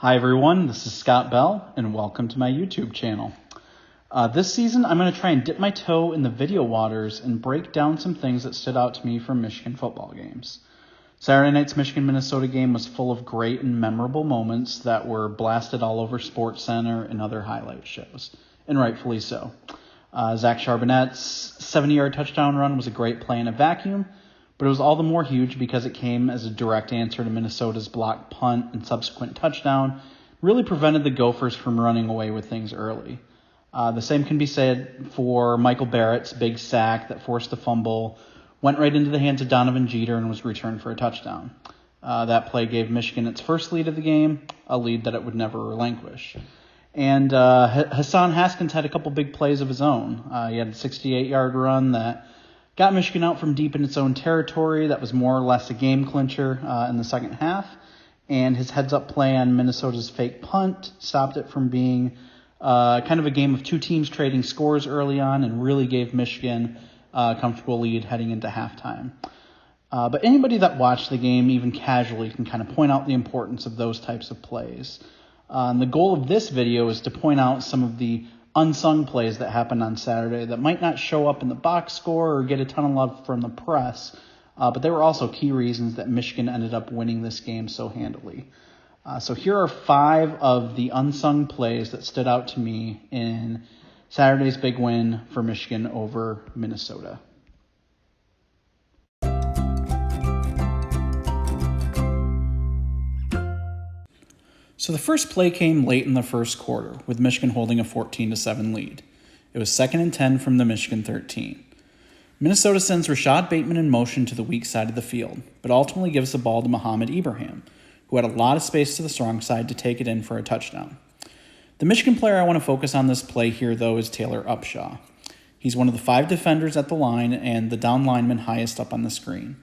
Hi everyone, this is Scott Bell, and welcome to my YouTube channel. This season, I'm going to try and dip my toe in the video waters and break down some things that stood out to me from Michigan football games. Saturday night's Michigan-Minnesota game was full of great and memorable moments that were blasted all over SportsCenter and other highlight shows, and rightfully so. Zach Charbonnet's 70-yard touchdown run was a great play in a vacuum, but it was all the more huge because it came as a direct answer to Minnesota's blocked punt and subsequent touchdown, really prevented the Gophers from running away with things early. The same can be said for Michael Barrett's big sack that forced the fumble, went right into the hands of Donovan Jeter and was returned for a touchdown. That play gave Michigan its first lead of the game, a lead that it would never relinquish. And Hassan Haskins had a couple big plays of his own. He had a 68-yard run that got Michigan out from deep in its own territory. That was more or less a game clincher in the second half. And his heads-up play on Minnesota's fake punt stopped it from being kind of a game of two teams trading scores early on and really gave Michigan a comfortable lead heading into halftime. But anybody that watched the game, even casually, can kind of point out the importance of those types of plays. And the goal of this video is to point out some of the unsung plays that happened on Saturday that might not show up in the box score or get a ton of love from the press, but they were also key reasons that Michigan ended up winning this game so handily. So here are 5 of the unsung plays that stood out to me in Saturday's big win for Michigan over Minnesota. So the first play came late in the first quarter, with Michigan holding a 14-7 lead. It was 2nd and 10 from the Michigan 13. Minnesota sends Rashad Bateman in motion to the weak side of the field, but ultimately gives the ball to Mohamed Ibrahim, who had a lot of space to the strong side to take it in for a touchdown. The Michigan player I want to focus on this play here, though, is Taylor Upshaw. He's one of the 5 defenders at the line and the down lineman highest up on the screen.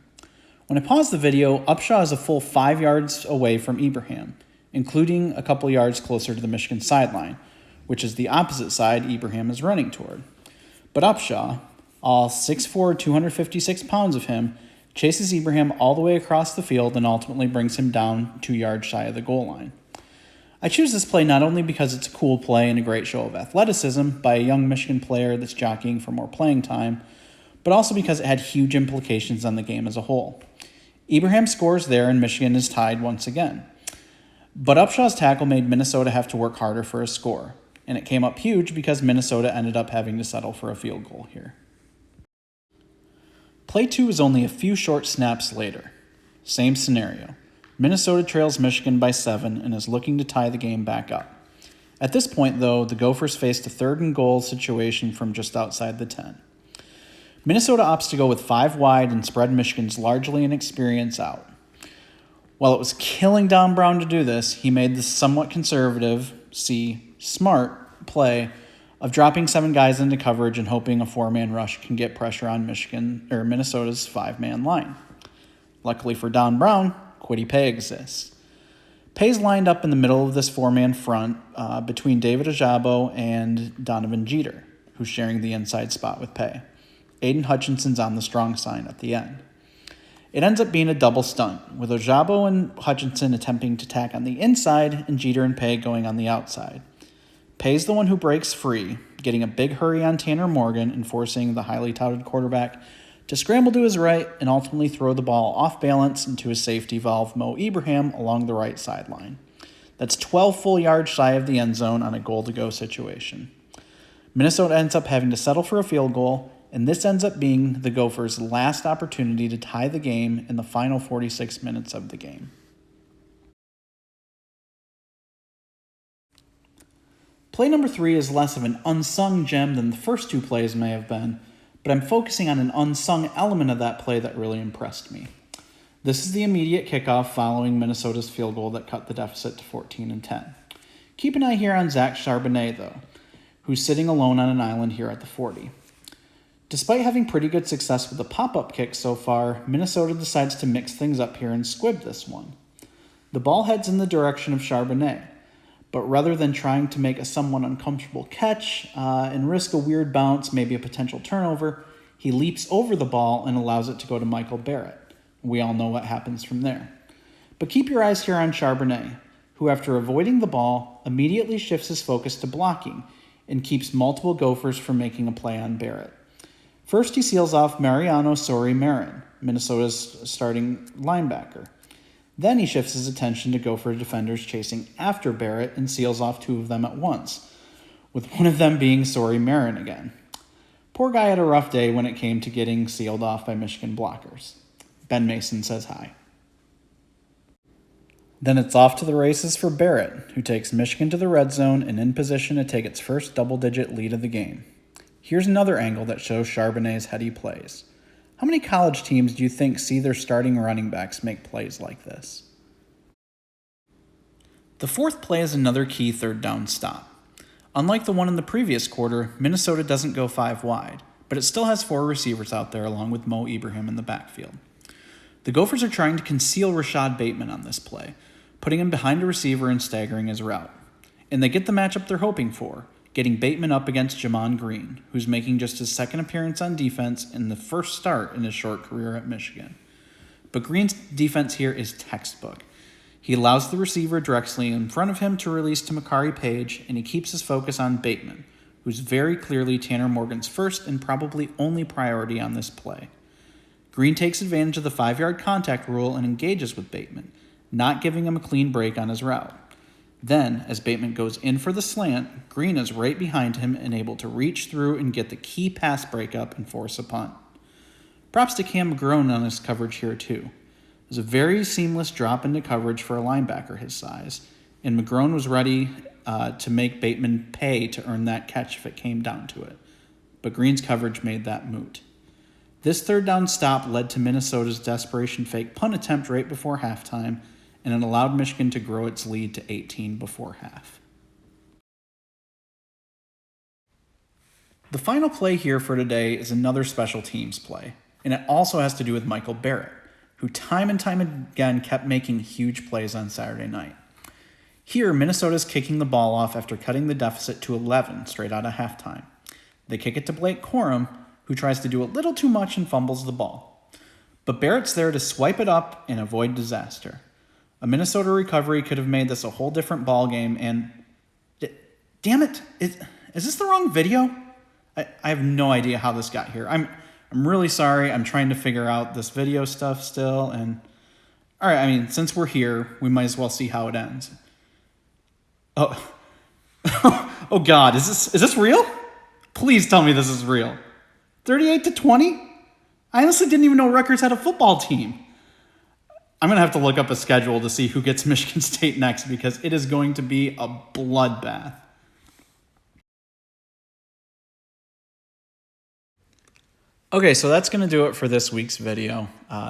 When I pause the video, Upshaw is a full 5 yards away from Ibrahim, including a couple yards closer to the Michigan sideline, which is the opposite side Ibrahim is running toward. But Upshaw, all 6'4", 256 pounds of him, chases Ibrahim all the way across the field and ultimately brings him down 2 yards shy of the goal line. I choose this play not only because it's a cool play and a great show of athleticism by a young Michigan player that's jockeying for more playing time, but also because it had huge implications on the game as a whole. Ibrahim scores there and Michigan is tied once again. But Upshaw's tackle made Minnesota have to work harder for a score, and it came up huge because Minnesota ended up having to settle for a field goal here. Play 2 is only a few short snaps later. Same scenario. Minnesota trails Michigan by 7 and is looking to tie the game back up. At this point, though, the Gophers faced a 3rd and goal situation from just outside the 10. Minnesota opts to go with 5 wide and spread Michigan's largely inexperienced out. While it was killing Don Brown to do this, he made the somewhat conservative, smart play of dropping 7 guys into coverage and hoping a 4-man rush can get pressure on Minnesota's 5-man line. Luckily for Don Brown, Kwity Paye exists. Paye's lined up in the middle of this 4-man front between David Ojabo and Donovan Jeter, who's sharing the inside spot with Paye. Aiden Hutchinson's on the strong side at the end. It ends up being a double stunt, with Ojabo and Hutchinson attempting to tack on the inside and Jeter and Paye going on the outside. Paye's the one who breaks free, getting a big hurry on Tanner Morgan and forcing the highly touted quarterback to scramble to his right and ultimately throw the ball off balance into his safety valve Mo Ibrahim along the right sideline. That's 12 full yards shy of the end zone on a goal-to-go situation. Minnesota ends up having to settle for a field goal, and this ends up being the Gophers' last opportunity to tie the game in the final 46 minutes of the game. Play number 3 is less of an unsung gem than the first 2 plays may have been, but I'm focusing on an unsung element of that play that really impressed me. This is the immediate kickoff following Minnesota's field goal that cut the deficit to 14 and 10. Keep an eye here on Zach Charbonnet, though, who's sitting alone on an island here at the 40. Despite having pretty good success with the pop-up kick so far, Minnesota decides to mix things up here and squib this one. The ball heads in the direction of Charbonnet, but rather than trying to make a somewhat uncomfortable catch and risk a weird bounce, maybe a potential turnover, he leaps over the ball and allows it to go to Michael Barrett. We all know what happens from there. But keep your eyes here on Charbonnet, who after avoiding the ball, immediately shifts his focus to blocking and keeps multiple Gophers from making a play on Barrett. First, he seals off Mariano Sori-Marin, Minnesota's starting linebacker. Then he shifts his attention to Gopher defenders chasing after Barrett and seals off two of them at once, with one of them being Sori-Marin again. Poor guy had a rough day when it came to getting sealed off by Michigan blockers. Ben Mason says hi. Then it's off to the races for Barrett, who takes Michigan to the red zone and in position to take its first double-digit lead of the game. Here's another angle that shows Charbonnet's heady plays. How many college teams do you think see their starting running backs make plays like this? The fourth play is another key third down stop. Unlike the one in the previous quarter, Minnesota doesn't go 5 wide, but it still has 4 receivers out there along with Mo Ibrahim in the backfield. The Gophers are trying to conceal Rashad Bateman on this play, putting him behind a receiver and staggering his route. And they get the matchup they're hoping for, getting Bateman up against Jamon Green, who's making just his second appearance on defense and the first start in his short career at Michigan. But Green's defense here is textbook. He allows the receiver directly in front of him to release to Makari Page, and he keeps his focus on Bateman, who's very clearly Tanner Morgan's first and probably only priority on this play. Green takes advantage of the 5-yard contact rule and engages with Bateman, not giving him a clean break on his route. Then, as Bateman goes in for the slant, Green is right behind him and able to reach through and get the key pass breakup and force a punt. Props to Cam McGrone on his coverage here too. It was a very seamless drop into coverage for a linebacker his size, and McGrone was ready to make Bateman pay to earn that catch if it came down to it. But Green's coverage made that moot. This third down stop led to Minnesota's desperation fake punt attempt right before halftime, and it allowed Michigan to grow its lead to 18 before half. The final play here for today is another special teams play, and it also has to do with Michael Barrett, who time and time again kept making huge plays on Saturday night. Here, Minnesota's kicking the ball off after cutting the deficit to 11 straight out of halftime. They kick it to Blake Corum, who tries to do a little too much and fumbles the ball. But Barrett's there to swipe it up and avoid disaster. A Minnesota recovery could have made this a whole different ball game, and damn it, is this the wrong video? I have no idea how this got here. I'm really sorry. I'm trying to figure out this video stuff still, and all right, I mean, since we're here, we might as well see how it ends. Oh, oh God, is this real? Please tell me this is real. 38-20? I honestly didn't even know Rutgers had a football team. I'm going to have to look up a schedule to see who gets Michigan State next because it is going to be a bloodbath. Okay, so that's going to do it for this week's video.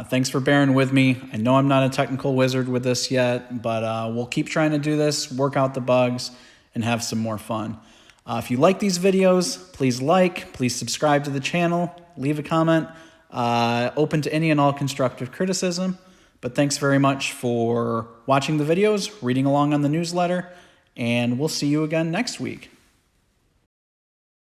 Thanks for bearing with me. I know I'm not a technical wizard with this yet, but we'll keep trying to do this, work out the bugs, and have some more fun. If you like these videos, please subscribe to the channel, leave a comment, open to any and all constructive criticism. But thanks very much for watching the videos, reading along on the newsletter, and we'll see you again next week.